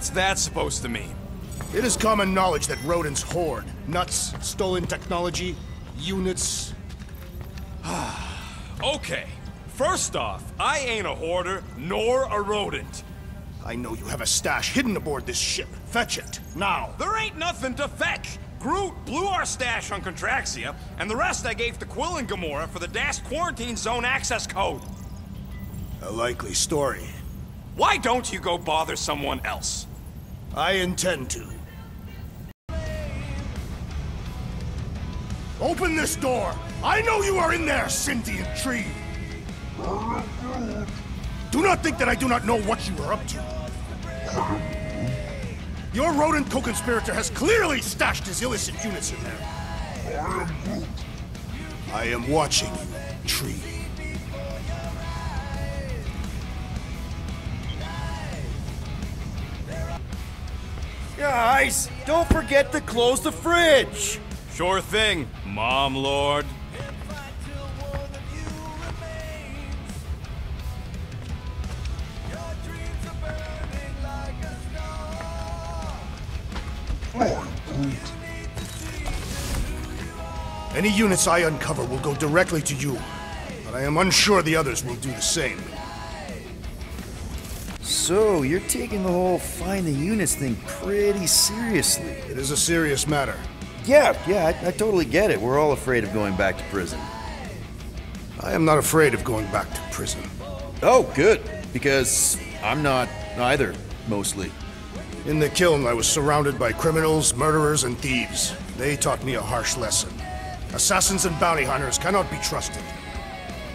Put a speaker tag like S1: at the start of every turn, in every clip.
S1: What's that supposed to mean?
S2: It is common knowledge that rodents hoard nuts, stolen technology, units.
S1: Okay. First off, I ain't a hoarder, nor a rodent.
S2: I know you have a stash hidden aboard this ship. Fetch it, now.
S1: There ain't nothing to fetch. Groot blew our stash on Contraxia, and the rest I gave to Quill and Gamora for the DAS quarantine zone access code.
S2: A likely story.
S1: Why don't you go bother someone else?
S2: I intend to. Open this door! I know you are in there, sentient tree! Do not think that I do not know what you are up to. Your rodent co-conspirator has clearly stashed his illicit units in there. I am watching you, tree.
S3: Guys, don't forget to close the fridge!
S1: Sure thing, Mom Lord.
S2: Any units I uncover will go directly to you, but I am unsure the others will do the same.
S3: So, you're taking the whole find the units thing pretty seriously.
S2: It is a serious matter.
S3: Yeah, I totally get it. We're all afraid of going back to prison.
S2: I am not afraid of going back to prison.
S3: Oh, good. Because I'm not either, mostly.
S2: In the kiln, I was surrounded by criminals, murderers, and thieves. They taught me a harsh lesson. Assassins and bounty hunters cannot be trusted.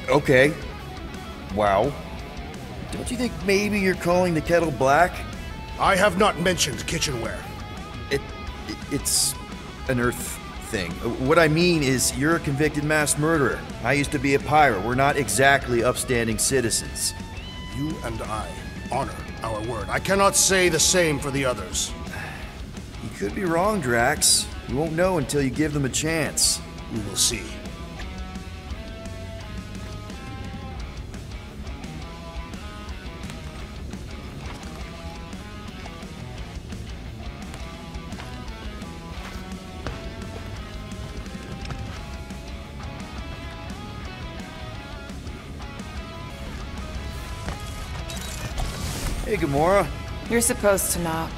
S3: Okay. Wow. Don't you think maybe you're calling the kettle black?
S2: I have not mentioned kitchenware.
S3: It's an Earth thing. What I mean is, you're a convicted mass murderer. I used to be a pirate. We're not exactly upstanding citizens.
S2: You and I honor our word. I cannot say the same for the others.
S3: You could be wrong, Drax. You won't know until you give them a chance.
S2: We will see.
S3: Hey, Gamora.
S4: You're supposed to knock.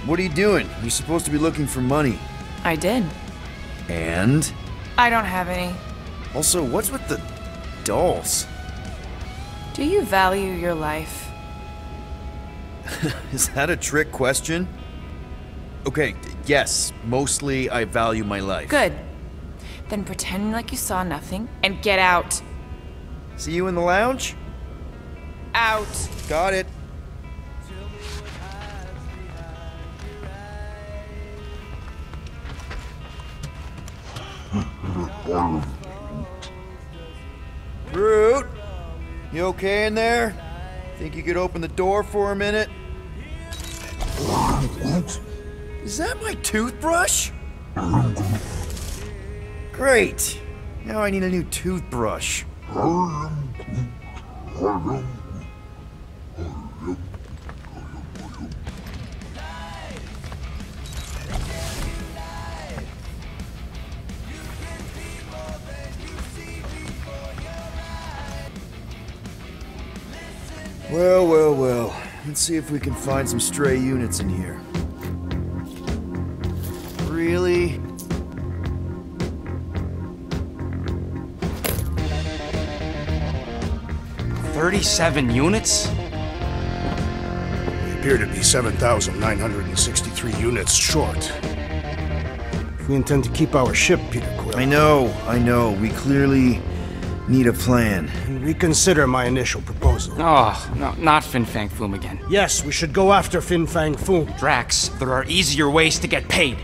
S3: What are you doing? You're supposed to be looking for money.
S4: I did.
S3: And?
S4: I don't have any.
S3: Also, what's with the dolls?
S4: Do you value your life?
S3: Is that a trick question? Okay, yes, mostly I value my life.
S4: Good. Then pretend like you saw nothing and get out.
S3: See you in the lounge?
S4: Out.
S3: Got it. Groot, you okay in there? Think you could open the door for a minute? Is that my toothbrush? Great. Now I need a new toothbrush. Well. Let's see if we can find some stray units in here. Really?
S5: $37 units?
S2: We appear to be 7,963 units short. If we intend to keep our ship, Peter Quill...
S3: I know. We clearly need a plan.
S2: And reconsider my initial proposal.
S5: Oh, no, not Fin Fang Foom again.
S2: Yes, we should go after Fin Fang Foom.
S5: Drax, there are easier ways to get paid.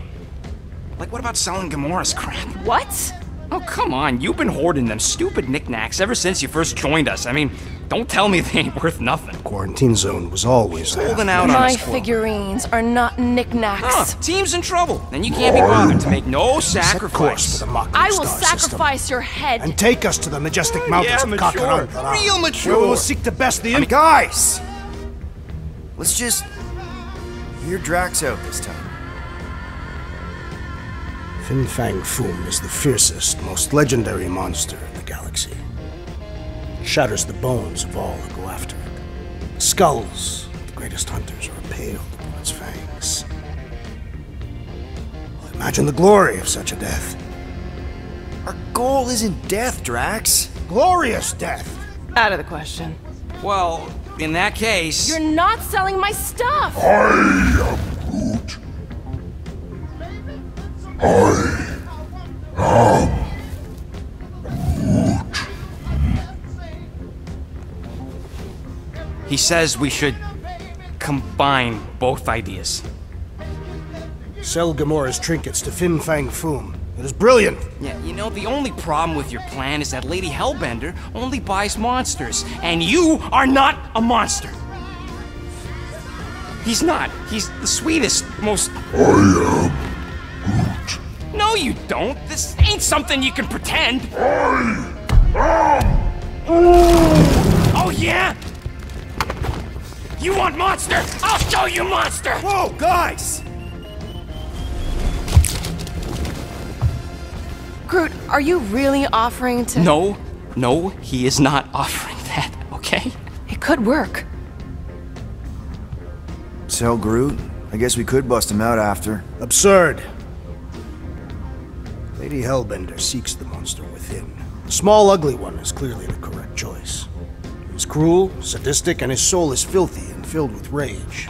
S5: Like, what about selling Gamora's crap?
S4: What?
S5: Oh, come on, you've been hoarding them stupid knickknacks ever since you first joined us. I mean, don't tell me they ain't worth nothing.
S2: Quarantine zone was always there.
S5: Holding out on
S4: My
S5: us, Quill.
S4: figurines are not knickknacks.
S5: Team's in trouble, and you can't be bothered to make no
S2: Set course
S5: sacrifice.
S2: for the Mockery
S4: I will
S2: Star
S4: sacrifice
S2: system,
S4: your head.
S2: and take us to the majestic mountains
S5: Yeah,
S2: of
S5: mature.
S2: Kakarot,
S5: Real mature.
S2: where we will seek to best the...
S3: Guys! Let's just hear Drax out this time.
S2: Fin Fang Foom is the fiercest, most legendary monster in the galaxy. It shatters the bones of all who go after it. The skulls of the greatest hunters are impaled upon its fangs. Well, imagine the glory of such a death.
S3: Our goal isn't death, Drax.
S2: Glorious death!
S4: Out of the question.
S5: Well, in that case...
S4: You're not selling my stuff!
S6: I am Groot. I am Groot.
S5: He says we should combine both ideas.
S2: Sell Gamora's trinkets to Fin Fang Foom. It is brilliant!
S5: Yeah, you know, the only problem with your plan is that Lady Hellbender only buys monsters, and you are not a monster. He's not. He's the sweetest, most...
S6: I am Groot.
S5: No, you don't. This ain't something you can pretend.
S6: I am Groot.
S5: Oh, yeah? You want monster? I'll show you monster!
S3: Whoa, guys!
S4: Groot, are you really offering to...
S5: No, he is not offering that, okay?
S4: It could work.
S3: Sell Groot? I guess we could bust him out after.
S2: Absurd! Lady Hellbender seeks the monster within. The small, ugly one is clearly the correct choice. He's cruel, sadistic, and his soul is filthy and filled with rage.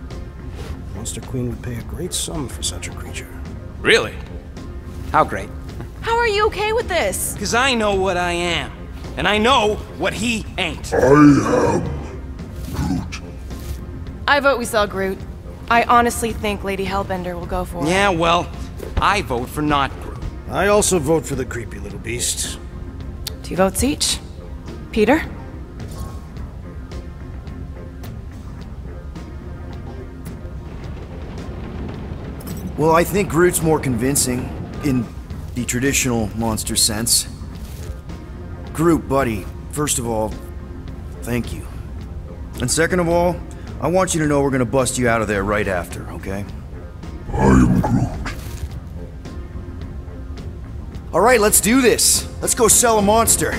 S2: The Monster Queen would pay a great sum for such a creature.
S5: Really? How great?
S4: How are you okay with this?
S5: Because I know what I am. And I know what he ain't.
S6: I am Groot.
S4: I vote we sell Groot. I honestly think Lady Hellbender will go for it.
S5: Yeah, well, I vote for not Groot.
S2: I also vote for the creepy little beast.
S4: 2 votes each. Peter?
S3: Well, I think Groot's more convincing, in the traditional monster sense. Groot, buddy, first of all, thank you. And second of all, I want you to know we're gonna bust you out of there right after, okay?
S6: I am Groot.
S3: Alright, let's do this. Let's go sell a monster.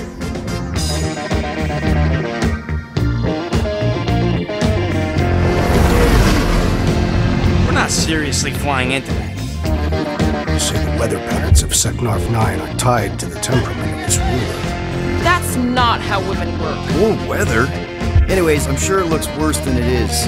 S5: We're not seriously flying into that.
S2: They say the weather patterns of Seknarf 9 are tied to the temperament of its ruler.
S4: That's not how women work.
S3: Or weather. Anyways, I'm sure it looks worse than it is.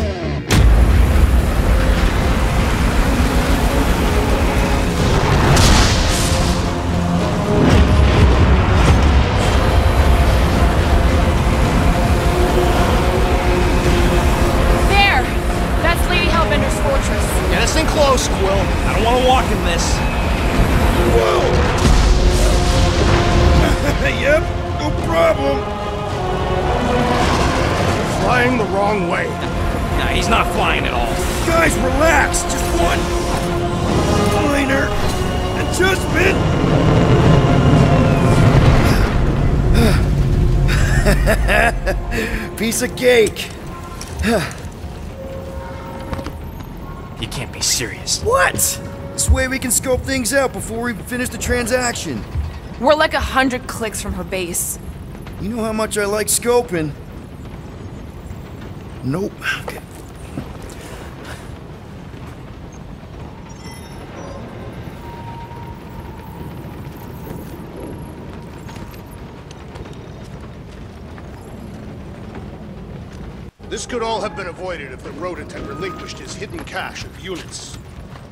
S4: There! That's Lady Hellbender's fortress.
S5: Get us in close, Quill. I don't want to walk in this.
S2: Yep, no problem. Flying the wrong way.
S5: Nah, he's not flying at all.
S3: Guys, relax! Just one minor adjustment! Piece of cake!
S5: You can't be serious.
S3: What? This way we can scope things out before we finish the transaction.
S4: We're like 100 clicks from her base.
S3: You know how much I like scoping. Nope. Okay.
S2: This could all have been avoided if the rodent had relinquished his hidden cache of units.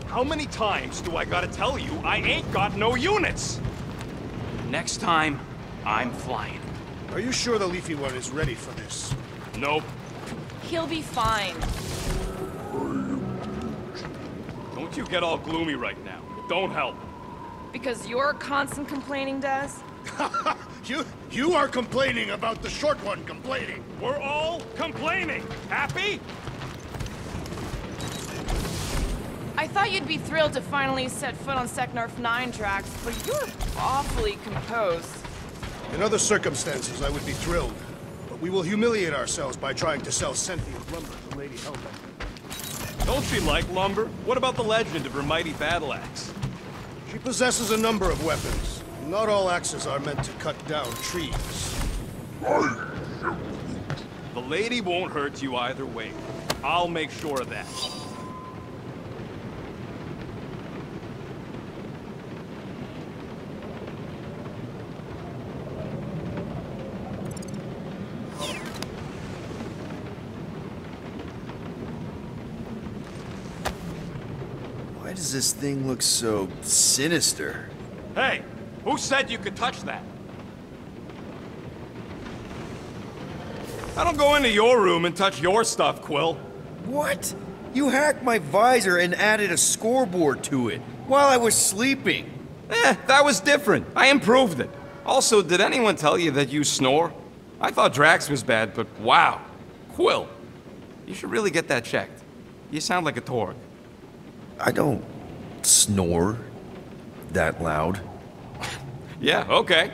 S1: How many times do I gotta tell you I ain't got no units?
S5: Next time, I'm flying.
S2: Are you sure the Leafy One is ready for this?
S1: Nope.
S4: He'll be fine.
S1: Don't you get all gloomy right now. It don't help.
S4: Because you're constant complaining, Des?
S2: You are complaining about the short one complaining.
S1: We're all complaining. Happy?
S4: I thought you'd be thrilled to finally set foot on Seknarf 9 tracks, but you're awfully composed.
S2: In other circumstances, I would be thrilled. But but we will humiliate ourselves by trying to sell sentient lumber to Lady Hellbender.
S1: Don't she like lumber? What about the legend of her mighty battle axe?
S2: She possesses a number of weapons. Not all axes are meant to cut down trees.
S1: The lady won't hurt you either way. I'll make sure of that.
S3: Why does this thing look so sinister?
S1: Hey, who said you could touch that? I don't go into your room and touch your stuff, Quill.
S3: What? You hacked my visor and added a scoreboard to it while I was sleeping.
S5: That was different. I improved it. Also, did anyone tell you that you snore? I thought Drax was bad, but wow. Quill, you should really get that checked. You sound like a Torg.
S3: I don't snore that loud.
S5: Yeah, okay.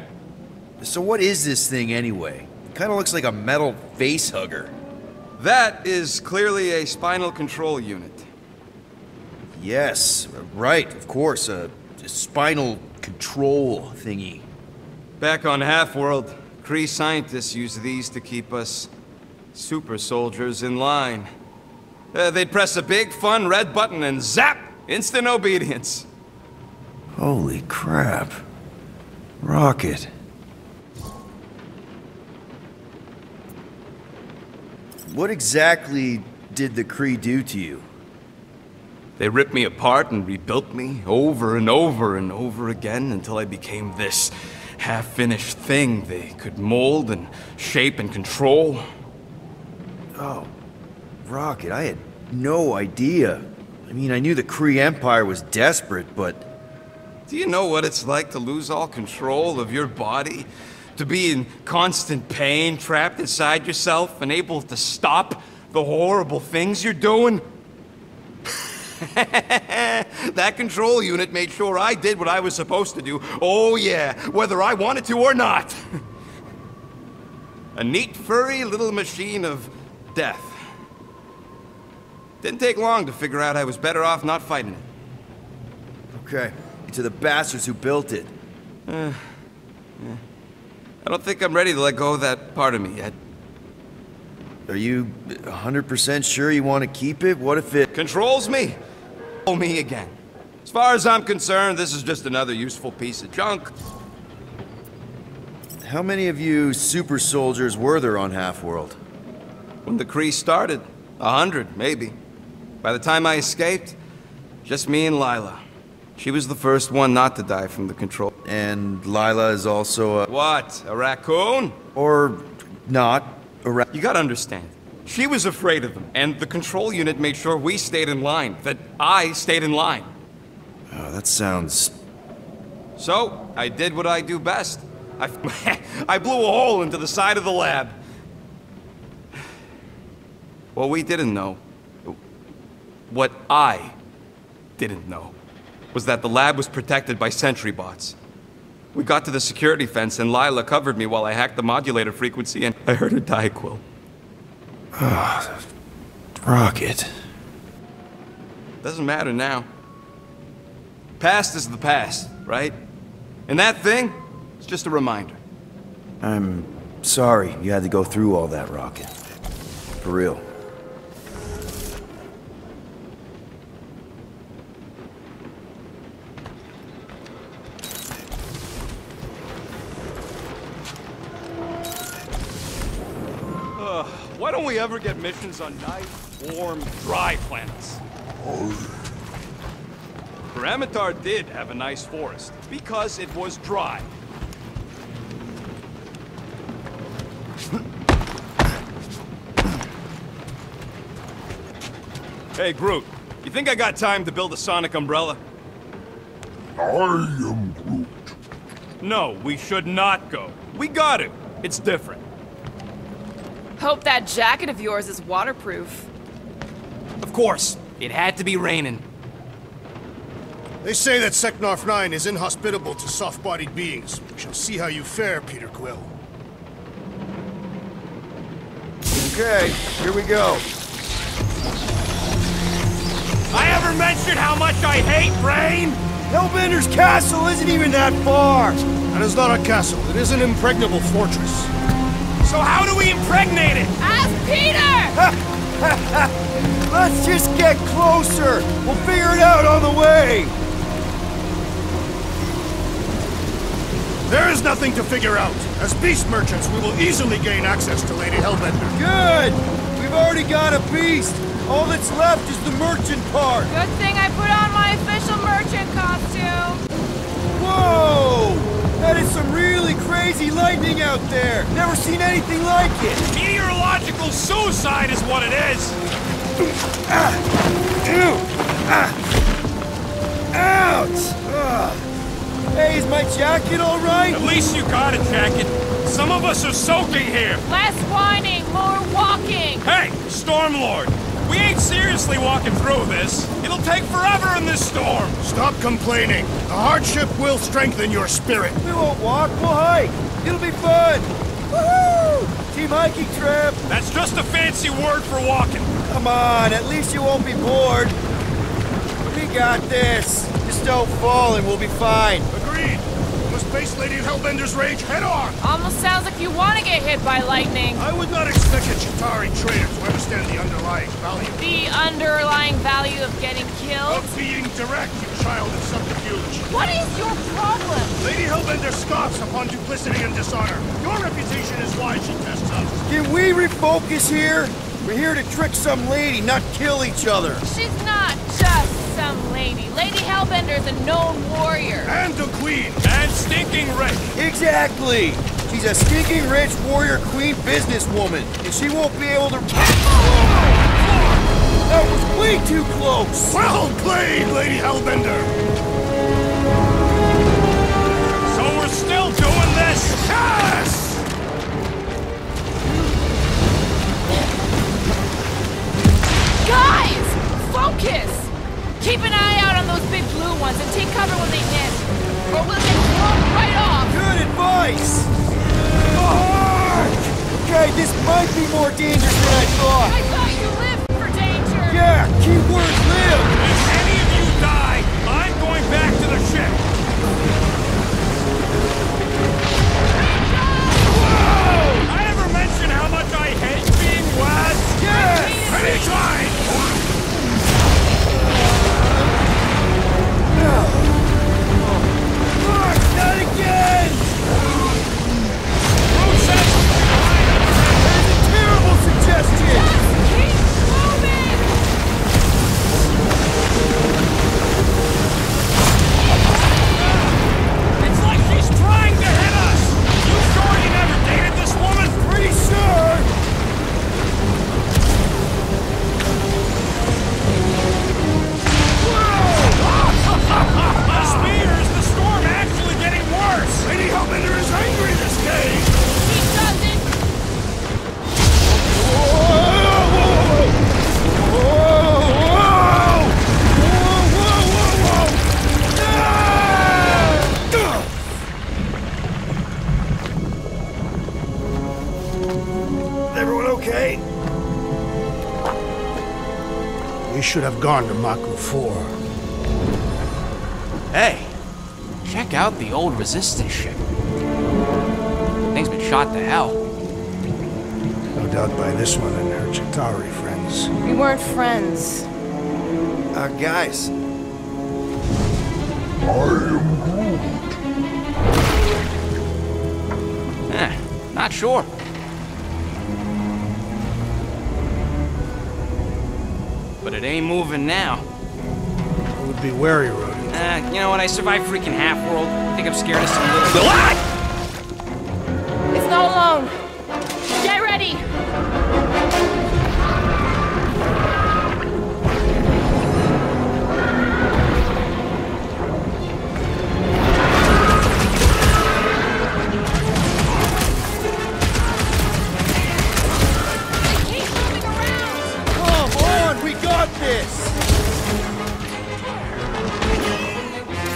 S3: So what is this thing anyway? Kind of looks like a metal face hugger.
S5: That is clearly a spinal control unit.
S3: Yes, right, of course, a spinal control thingy.
S5: Back on Half-World, Kree scientists use these to keep us super soldiers in line. They'd press a big, fun red button and zap! Instant obedience.
S3: Holy crap. Rocket. What exactly did the Kree do to you?
S5: They ripped me apart and rebuilt me over and over and over again until I became this half-finished thing they could mold and shape and control.
S3: Oh, Rocket, I had no idea. I mean, I knew the Kree Empire was desperate, but...
S5: Do you know what it's like to lose all control of your body? To be in constant pain, trapped inside yourself, unable to stop the horrible things you're doing? That control unit made sure I did what I was supposed to do. Oh yeah, whether I wanted to or not. A neat, furry little machine of death. Didn't take long to figure out I was better off not fighting it.
S3: Okay, to the bastards who built it.
S5: Yeah. I don't think I'm ready to let go of that part of me yet.
S3: Are you 100% sure you want to keep it? What if it...
S5: Controls me? Oh, me again. As far as I'm concerned, this is just another useful piece of junk.
S3: How many of you super soldiers were there on Half-World?
S5: When the Kree started, 100, maybe. By the time I escaped, just me and Lila. She was the first one not to die from the control.
S3: And Lila is also a...
S5: What? A raccoon?
S3: Or not.
S5: You gotta understand. She was afraid of them, and the control unit made sure we stayed in line. That I stayed in line.
S3: Oh, that sounds...
S5: So, I did what I do best. I blew a hole into the side of the lab. What we didn't know, what I didn't know, was that the lab was protected by sentry bots. We got to the security fence and Lila covered me while I hacked the modulator frequency and I heard her die, Quill.
S3: Rocket.
S5: Doesn't matter now. Past is the past, right? And that thing, it's just a reminder.
S3: I'm sorry you had to go through all that, Rocket. For real.
S1: Why don't we ever get missions on nice, warm, dry planets? Paramitar did have a nice forest, because it was dry. Hey, Groot, you think I got time to build a sonic umbrella?
S6: I am Groot.
S1: No, we should not go. We got to. It's different.
S4: Hope that jacket of yours is waterproof.
S5: Of course, it had to be raining.
S2: They say that Seknarf 9 is inhospitable to soft-bodied beings. We shall see how you fare, Peter Quill.
S3: Okay, here we go.
S1: I ever mentioned how much I hate rain?
S3: Hellbender's castle isn't even that far!
S2: That is not a castle. It is an impregnable fortress.
S1: So how do we impregnate it?
S4: Ask Peter!
S3: Let's just get closer! We'll figure it out on the way!
S2: There is nothing to figure out. As beast merchants, we will easily gain access to Lady Hellbender.
S3: Good! We've already got a beast! All that's left is the merchant part!
S4: Good thing I put on my official merchant costume.
S3: Whoa! That is some really crazy lightning out there! Never seen anything like it!
S1: Meteorological suicide is what it is!
S3: Ouch! Hey, is my jacket all right?
S1: At least you got a jacket. Some of us are soaking here.
S4: Less whining, more walking.
S1: Hey, Stormlord! We ain't seriously walking through this. It'll take forever in this storm.
S2: Stop complaining. The hardship will strengthen your spirit.
S3: We won't walk, we'll hike! It'll be fun! Woohoo! Team hiking trip!
S1: That's just a fancy word for walking.
S3: Come on, at least you won't be bored. We got this. Just don't fall and we'll be fine.
S2: Agreed. We must face Lady Hellbender's rage head on.
S4: Almost sounds like you want to get hit by lightning.
S2: I would not expect a Chitauri trader to understand the underlying value.
S4: The underlying value of getting killed?
S2: Of being direct, you child of subterfuge.
S4: What is your problem?
S2: Lady Hellbender scoffs upon duplicity and dishonor. Your reputation is why she tests us.
S3: Can we refocus here? We're here to trick some lady, not kill each other.
S4: She's not just some lady. Lady Hellbender's a known warrior.
S2: And a queen.
S1: And stinking rich.
S3: Exactly! She's a stinking rich warrior queen businesswoman, and she won't be able to... That was way too close!
S2: Well played, Lady Hellbender.
S1: So we're still doing this?
S2: Yes!
S4: Guys! Focus! Keep an eye out on those big blue ones and take cover when they hit. Or we'll get thrown right off!
S3: Good advice! Okay, this might be more dangerous than I thought.
S4: I thought you lived for danger!
S3: Yeah, keyword live!
S1: If any of you die, I'm going back to the ship. Whoa! I ever mention how much I hate being wet?
S3: Yes!
S1: Anytime!
S3: Not again!
S1: Who says
S3: That's a terrible suggestion!
S4: Keep moving!
S1: It's like she's trying to hit us! You sure you never dated this woman?
S3: Pretty sure!
S1: The spears, the storm actually getting worse!
S2: Lady Hellbender is angry this day.
S4: He doesn't!
S3: Everyone okay?
S2: We should have gone to Maku 4.
S7: Hey, check out the old resistance ship. Thing's been shot to hell.
S2: No doubt by this one and her Chitauri friends.
S4: We weren't friends.
S3: Guys.
S7: Not sure. But it ain't moving now.
S2: I would be wary, Rodin.
S7: You know what? I survived freaking Half-World. I think I'm scared of some little...
S4: It's not alone. Get ready! They keep moving around!
S3: Come on, we got this!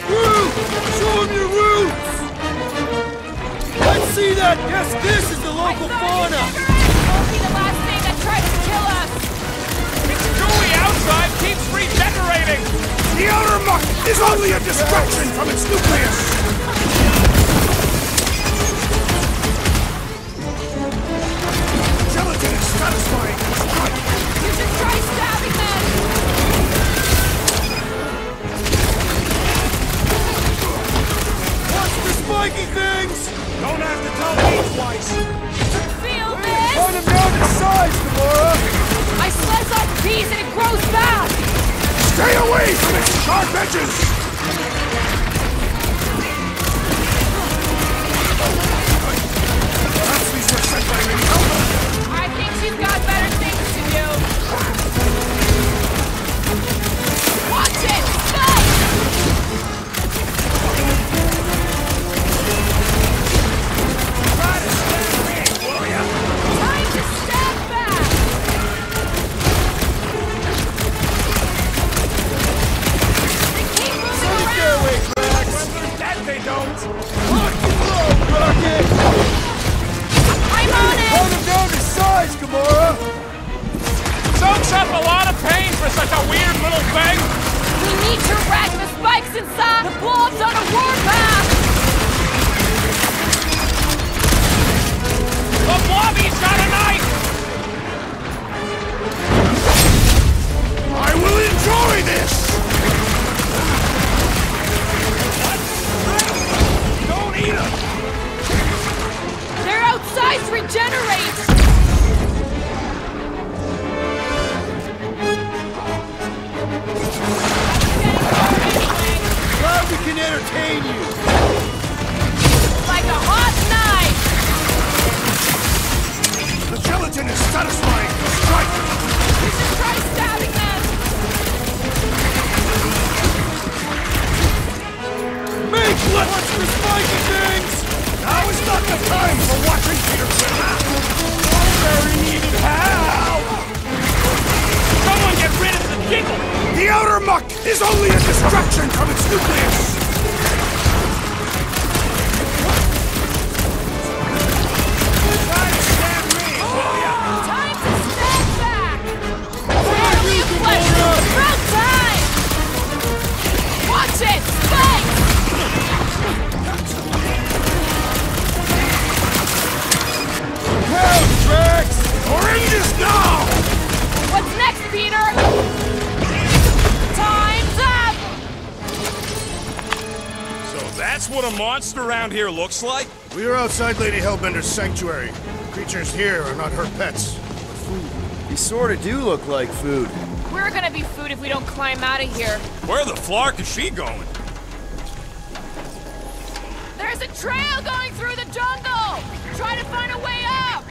S3: Root! Show them your roots! Let's see that! Yes, this is the local fauna!
S4: Won't be the last thing that
S2: is only a distraction from its nucleus! Gelatin is satisfying!
S4: You should try stabbing them!
S2: Watch the spiky things!
S1: Don't have to tell me twice.
S4: Feel this?
S2: Cut him down to size, Gamora!
S4: I slice off peas and it grows back!
S2: Stay away from its sharp edges! Perhaps these were sent by Lady Helga!
S4: I think she's got better things to do. Watch it! Spike! Time to step back! They keep moving around!
S1: That they don't.
S4: I'm on it!
S2: Cut him down to size, Gamora!
S1: Soaks up a lot of pain for such a weird little thing.
S4: We need to rack the spikes inside! The blow-up's on a warpath!
S1: The Blobby's got a knife.
S2: I will enjoy this!
S1: Don't eat them.
S4: Their outsides regenerate!
S2: Glad we can entertain you!
S4: Like a hot knife!
S2: The gelatin is satisfying! Strike!
S4: You should try stabbing them!
S2: Make let's for spiky things! Now is not the time for watching Peter Quill!
S1: Very needed help. Someone get rid of the giggle.
S2: The outer muck is only a distraction from its nucleus!
S4: Time to step back! Family of pleasure! About time! Watch it! Spike!
S2: Help, Drax! Oranges now!
S4: What's next, Peter? Time's up!
S1: So that's what a monster around here looks like?
S2: We are outside Lady Hellbender's sanctuary. Creatures here are not her pets.
S3: They sort of do look like food.
S4: We're gonna be food if we don't climb out of here.
S1: Where the flark is she going?
S4: There's a trail going through the jungle! Try to find a way up!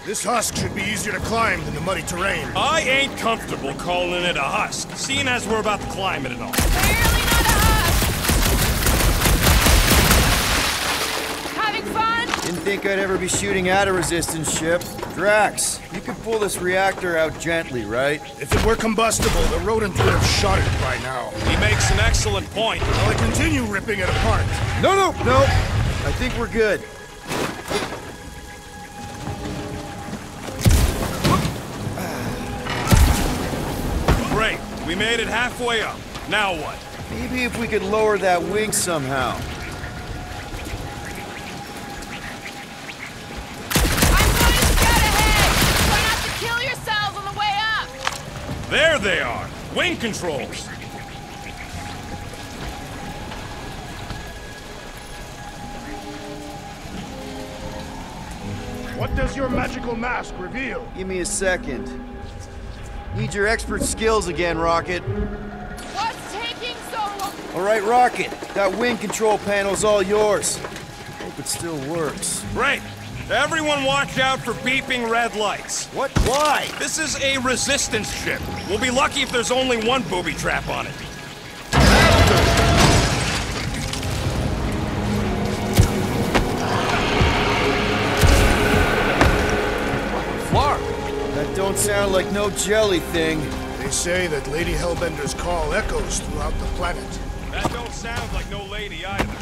S2: This husk should be easier to climb than the muddy terrain.
S1: I ain't comfortable calling it a husk, seeing as we're about to climb it and all.
S4: Barely not a husk! Having fun?
S3: Didn't think I'd ever be shooting at a resistance ship. Drax, you could pull this reactor out gently, right?
S2: If it were combustible, the rodent would have shot it by now.
S1: He makes an excellent point.
S2: Will I continue ripping it apart?
S3: No. I think we're good.
S1: Great, we made it halfway up. Now what?
S3: Maybe if we could lower that wing somehow.
S4: I'm going to scout ahead! Try not to kill yourselves on the way up!
S1: There they are! Wing controls!
S2: What does your magical mask reveal?
S3: Give me a second. Need your expert skills again, Rocket.
S4: What's taking so long?
S3: All right, Rocket. That wing control panel's all yours. Hope it still works.
S1: Great! Everyone watch out for beeping red lights.
S3: What? Why?
S1: This is a resistance ship. We'll be lucky if there's only one booby trap on it.
S7: Flark!
S3: That don't sound like no jelly thing.
S2: They say that Lady Hellbender's call echoes throughout the planet.
S1: That don't sound like no lady either.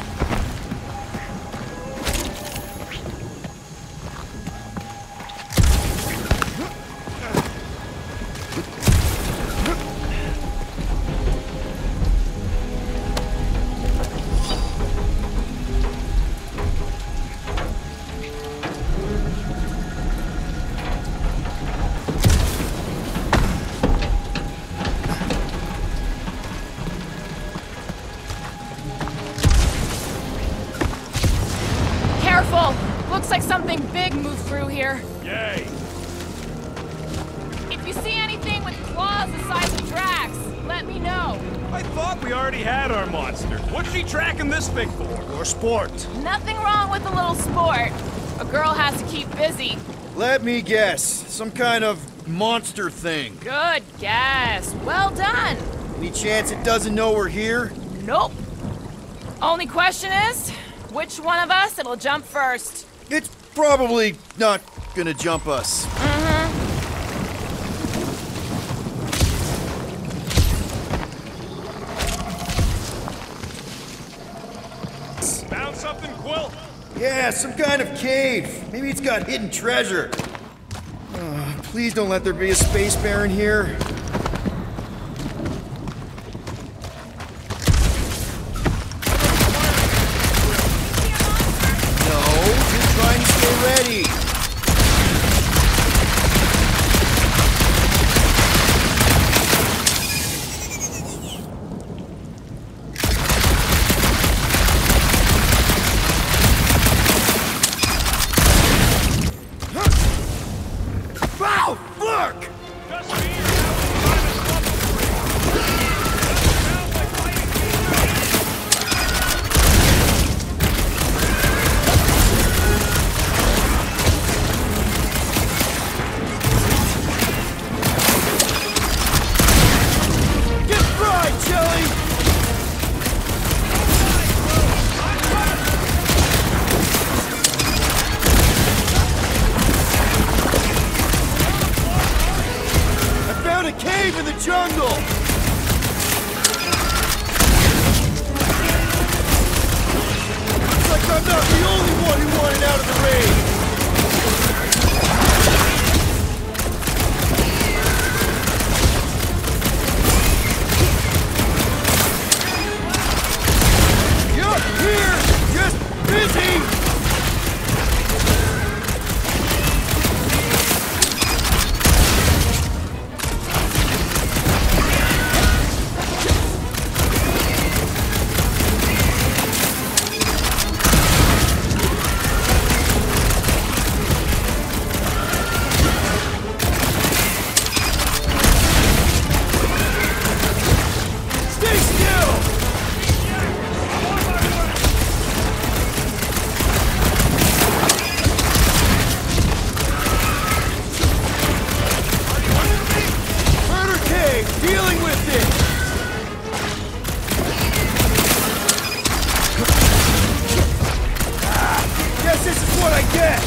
S4: something big move through here.
S1: Yay!
S4: If you see anything with claws the size of Drax, let me know.
S1: I thought we already had our monster. What's she tracking this thing for?
S2: For sport.
S4: Nothing wrong with a little sport. A girl has to keep busy.
S3: Let me guess. Some kind of monster thing.
S4: Good guess. Well done.
S3: Any chance it doesn't know we're here?
S4: Nope. Only question is, which one of us it'll jump first?
S3: It's probably not gonna jump us.
S1: Found something, Quill?
S3: Yeah, some kind of cave. Maybe it's got hidden treasure. Please don't let there be a space baron here. No, just trying to stay ready. Wow, fuck!
S1: Just me or how we find this level 3? Sounds like fighting
S3: Get fried, Jelly! I found a cave in the jungle! Looks like I'm not the only one who wanted out of the raid! Yup, here! Just busy! Stay still! Murder cave! Dealing with it! Guess this is what I get!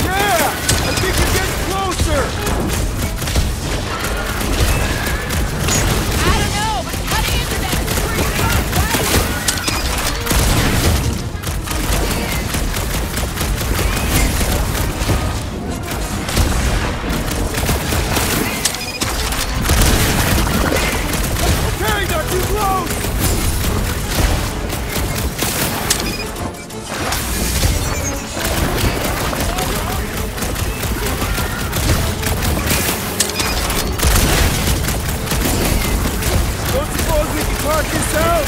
S3: Yeah! I think you're getting closer!
S4: I don't know, but cutting into that is pretty fun, right?
S3: Okay, not too close! Don't suppose we can park this out?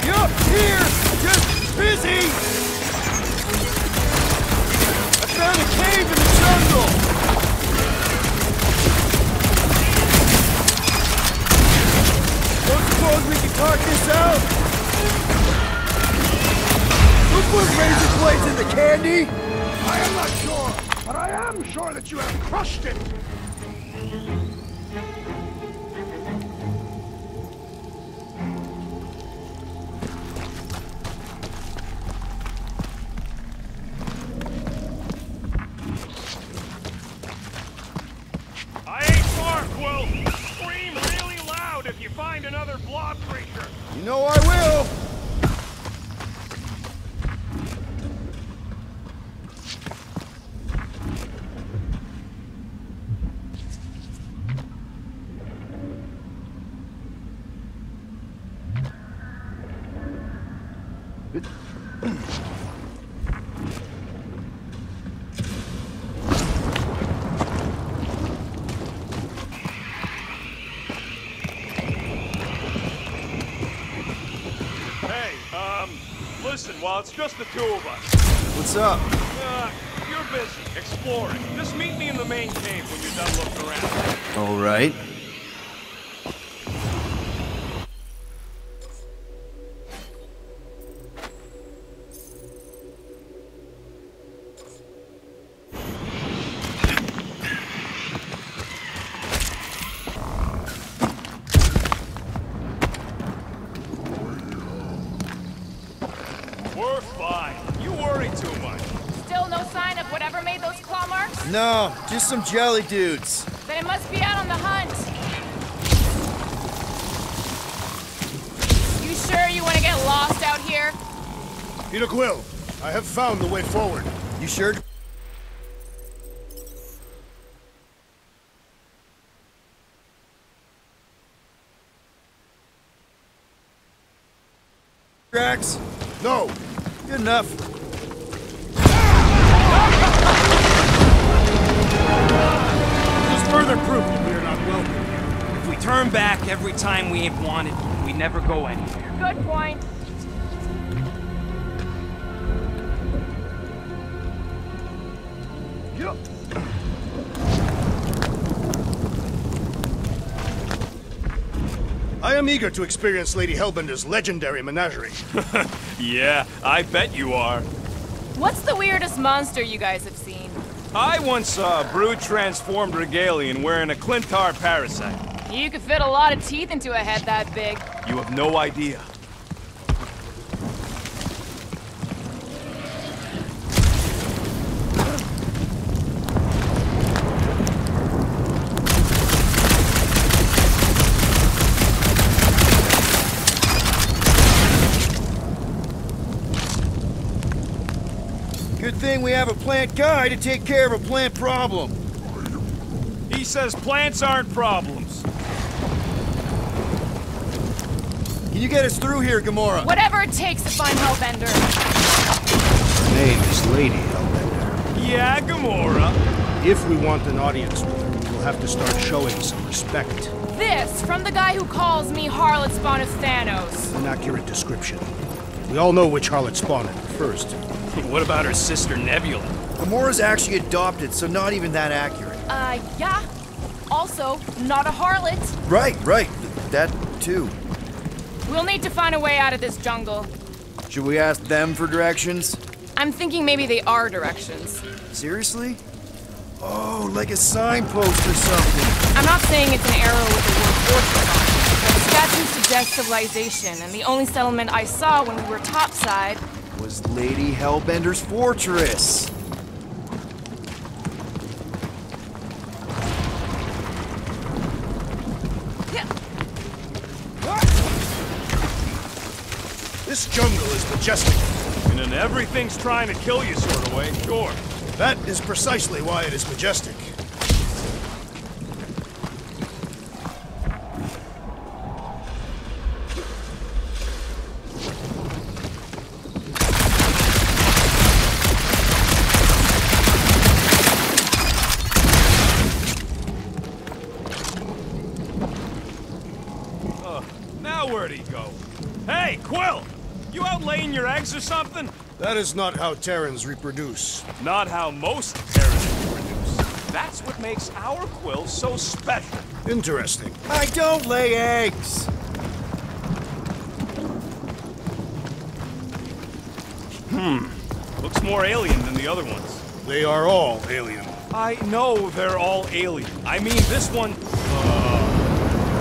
S3: Yup, here! Just busy! I found a cave in the jungle! Don't suppose we can park this out? Who put razor blades in the candy?
S6: I am not sure, but I am sure that you have crushed it. find another blob creature.
S3: You know I will!
S6: Listen, while it's just the two of us.
S3: What's up?
S6: You're busy, exploring. Just meet me in the main cave when you're done looking around.
S3: All right.
S6: We're fine. You worry too much.
S4: Still no sign of whatever made those claw marks?
S3: No, just some jelly dudes.
S4: Then it must be out on the hunt. You sure you want to get lost out here?
S2: Peter Quill, I have found the way forward.
S3: You sure? Drax?
S2: No,
S3: Good enough.
S2: this is further proof that we are not welcome here.
S8: If we turn back every time we ain't wanted, we never go anywhere.
S4: Good point.
S2: I am eager to experience Lady Hellbender's legendary menagerie.
S6: Yeah, I bet you are.
S4: What's the weirdest monster you guys have seen?
S6: I once saw a brood-transformed Regalian wearing a Clintar parasite.
S4: You could fit a lot of teeth into a head that big.
S6: You have no idea.
S3: Good thing we have a plant guy to take care of a plant problem.
S6: He says plants aren't problems.
S3: Can you get us through here, Gamora?
S4: Whatever it takes to find Hellbender.
S2: Her name is Lady Hellbender.
S6: Yeah, Gamora.
S2: If we want an audience with her, we'll have to start showing some respect.
S4: This from the guy who calls me Harlot Spawn of Thanos.
S2: An accurate description. We all know which harlot spawned her first.
S6: What about her sister Nebula?
S3: Gamora's actually adopted, so not even that accurate.
S4: Yeah. Also, not a harlot.
S3: Right. That too.
S4: We'll need to find a way out of this jungle.
S3: Should we ask them for directions?
S4: I'm thinking maybe they are directions.
S3: Seriously? Oh, like a signpost or something.
S4: I'm not saying it's an arrow with the word fortress on it, but statues suggest civilization, and the only settlement I saw when we were topside
S3: Was Lady Hellbender's fortress.
S2: This jungle is majestic.
S6: In an everything's trying to kill you sort of way, sure.
S2: That is precisely why it is majestic.
S6: Now where'd he go? Hey, Quill! You out laying your eggs or something?
S2: That is not how Terrans reproduce.
S6: Not how most Terrans reproduce. That's what makes our Quill so special.
S2: Interesting.
S3: I don't lay eggs.
S6: Looks more alien than the other ones.
S2: They are all alien.
S6: I know they're all alien. I mean, this one...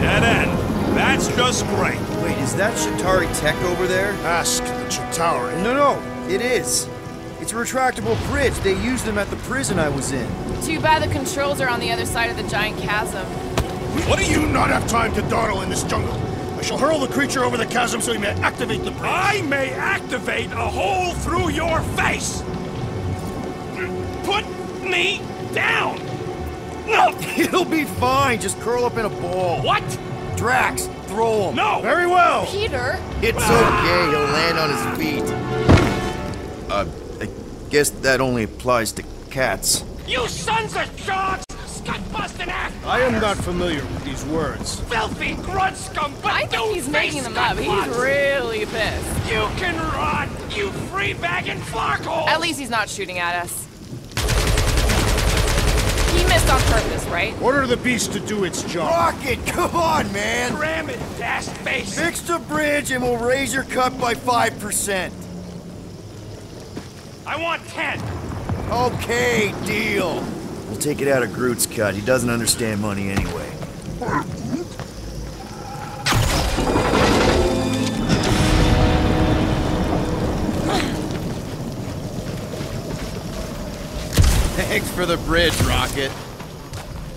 S6: dead end. That's just great.
S3: Wait, is that Chitauri tech over there?
S2: Ask the Chitauri.
S3: No, it is. It's a retractable bridge. They used them at the prison I was in.
S4: Too bad the controls are on the other side of the giant chasm.
S2: What do you not have time to dawdle in this jungle? I shall hurl the creature over the chasm so he may activate the bridge.
S6: I may activate a hole through your face! Put me down!
S3: He'll be fine. Just curl up in a ball.
S6: What?
S3: Drax, throw him.
S6: No!
S2: Very well!
S4: Peter?
S3: It's okay. He'll land on his feet. I guess that only applies to cats.
S6: You sons of dogs! Scut-busting ass!
S2: I am not familiar with these words.
S6: Filthy grunt scum!
S4: I think he's making them up. He's really pissed.
S6: You can run, you free-bagging flarkhole!
S4: At least he's not shooting at us. He missed on purpose, right?
S2: Order the beast to do its job.
S3: Rocket, come on, man!
S6: Ram it, dash face!
S3: Fix the bridge and we'll raise your cut by 5%.
S6: I want 10!
S3: Okay, deal. We'll take it out of Groot's cut. He doesn't understand money anyway.
S9: Thanks for the bridge, Rocket.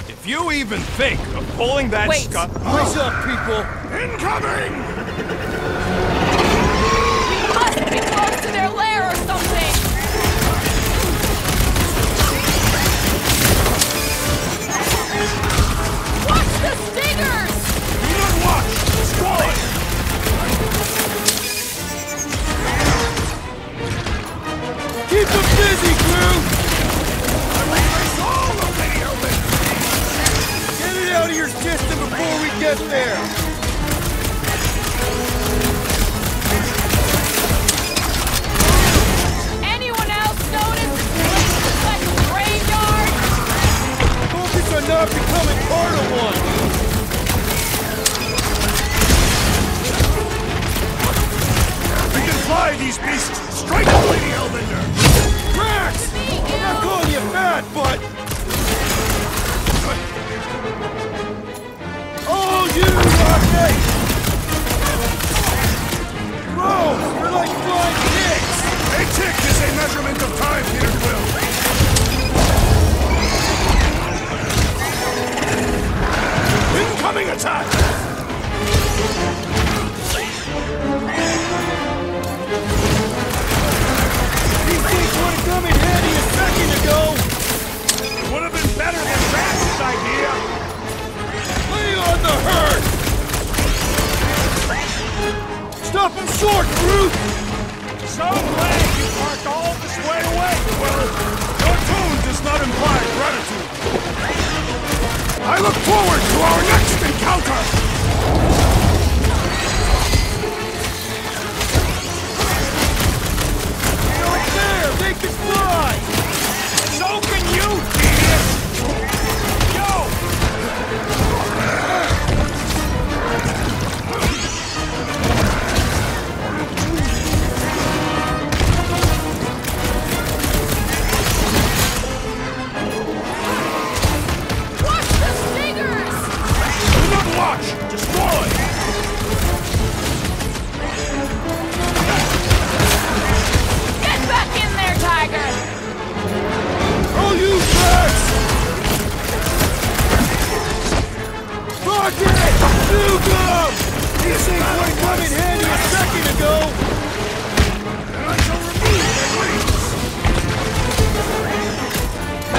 S6: If you even think of pulling that
S4: Wait.
S2: Brace up, people!
S6: Incoming!
S4: We must be close to their lair or something! Watch the stingers!
S6: Do not watch! Destroy!
S3: Keep them busy, Groot! Get it out of your system before we get there!
S4: Anyone else notice this place looks like a graveyard?
S3: Focus on not becoming part of one!
S6: We can fly these beasts straight to Lady Elvinder!
S3: Drax! I'm not calling you fat, but... Oh, you Rocket! Bro, you're like flying ticks!
S6: A tick is a measurement of time, Peter Quill! Incoming attack!
S3: These things would have come in handy a second ago!
S6: It would have been better than Drax's idea!
S3: Lay on the herd! Stop him short, Groot!
S6: So glad you parked all this way away, Quill! Your tone does not imply gratitude! I look forward to our next encounter!
S3: Right there! They can fly!
S6: So can you, genius! Yo!
S4: Watch the stingers!
S6: Do not watch! Destroy!
S4: Get back in there, Tiger!
S3: Oh, you Drax! Rocket! Nuke him! These things would have come in handy a second ago!
S6: And I shall remove their wings!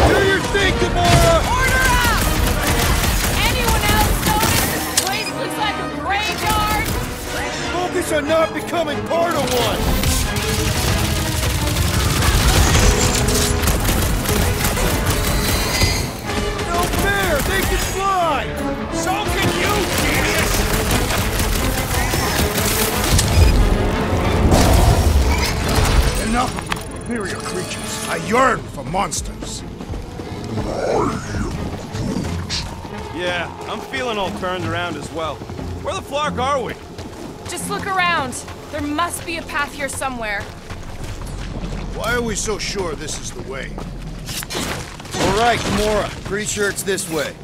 S3: Do your thing, Gamora!
S4: Order up! Anyone else notice this place looks like a graveyard?
S3: Focus on not becoming part of one! No fair! They can fly!
S6: So can you, genius!
S1: Enough of you inferior creatures. I yearn for monsters.
S6: Yeah, I'm feeling all turned around as well. Where the flark are we?
S4: Just look around. There must be a path here somewhere.
S2: Why are we so sure this is the way?
S3: All right, Gamora. Pretty sure it's this way.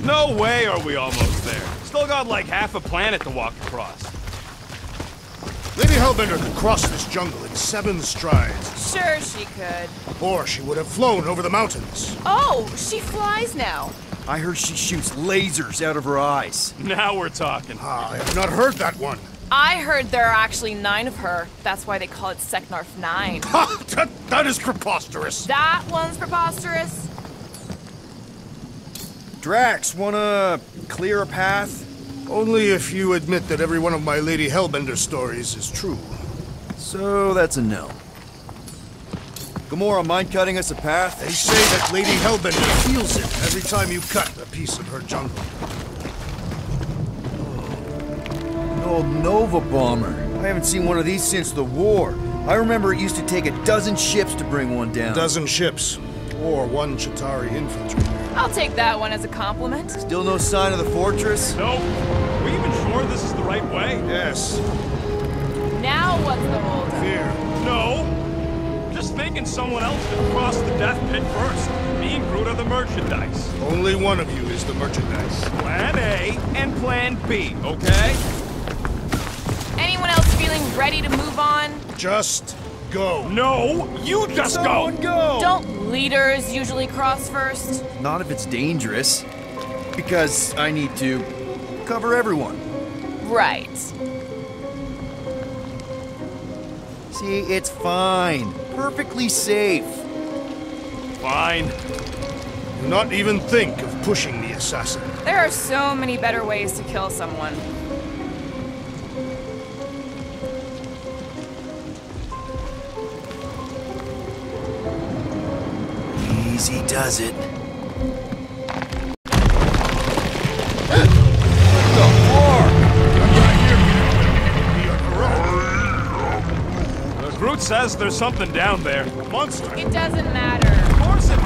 S6: No way are we almost there. Still got like half a planet to walk across.
S2: Lady Hellbender could cross this jungle in 7 strides.
S4: Sure she could.
S2: Or she would have flown over the mountains.
S4: Oh, she flies now.
S3: I heard she shoots lasers out of her eyes.
S6: Now we're talking.
S2: I have not heard that one.
S4: I heard there are actually 9 of her. That's why they call it Seknarf 9.
S2: Ha! That is preposterous.
S4: That one's preposterous.
S3: Drax, wanna clear a path?
S2: Only if you admit that every one of my Lady Hellbender stories is true.
S3: So that's a no. Gamora, mind cutting us a path?
S2: They say that Lady Hellbender feels it every time you cut a piece of her jungle.
S3: An old Nova bomber. I haven't seen one of these since the war. I remember it used to take 12 ships to bring one down.
S2: 12 ships. Or 1 Chitauri infiltrator.
S4: I'll take that one as a compliment.
S3: Still no sign of the fortress?
S6: Nope. Are we even sure this is the right way?
S2: Yes.
S4: Now what's the hold?
S2: Fear.
S6: No. Just thinking someone else could cross the death pit first. Me and Groot are the merchandise.
S2: Only one of you is the merchandise.
S6: Plan A and Plan B, okay?
S4: Anyone else feeling ready to move on?
S2: Just go.
S6: No, you just go.
S4: Don't leaders usually cross first?
S3: Not if it's dangerous. Because I need to cover everyone.
S4: Right.
S3: See, it's fine. Perfectly safe.
S6: Fine.
S2: Do not even think of pushing the assassin.
S4: There are so many better ways to kill someone.
S3: Easy does it.
S6: Groot says there's something down there. Monster.
S4: It doesn't matter.
S6: Of course it